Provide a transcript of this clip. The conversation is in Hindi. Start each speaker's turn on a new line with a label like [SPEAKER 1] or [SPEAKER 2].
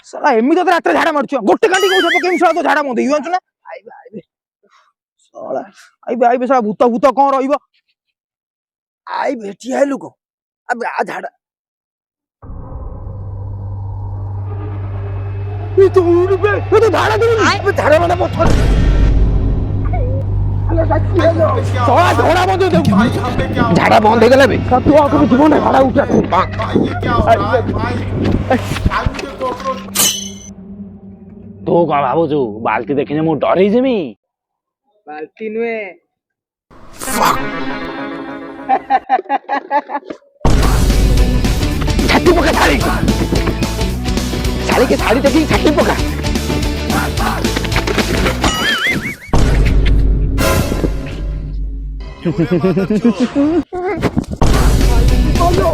[SPEAKER 1] साला एमि तो रात झाड़ा मारछ गोटे कांडी को सब केम साला तो झाड़ा बंद हियो ना आइबे साला आइबे साला भूत भूत कोन रहइबो आइबे ठिया हेलु को अब आ झाड़ा ये तो झाड़ा दे झाड़ा माने पत्थर साला झाड़ा बंद दे झाड़ा बंद हो गला बे तू आको जीवन झाड़ा उठा भाई ये क्या हो रहा है भाई आलू के कॉकरोच तो का भाबो जो बाल्टी देखिने मु डरै जेमी बाल्टी नुए छाती पका साड़ी के साड़ी देखी छाती पका बोलो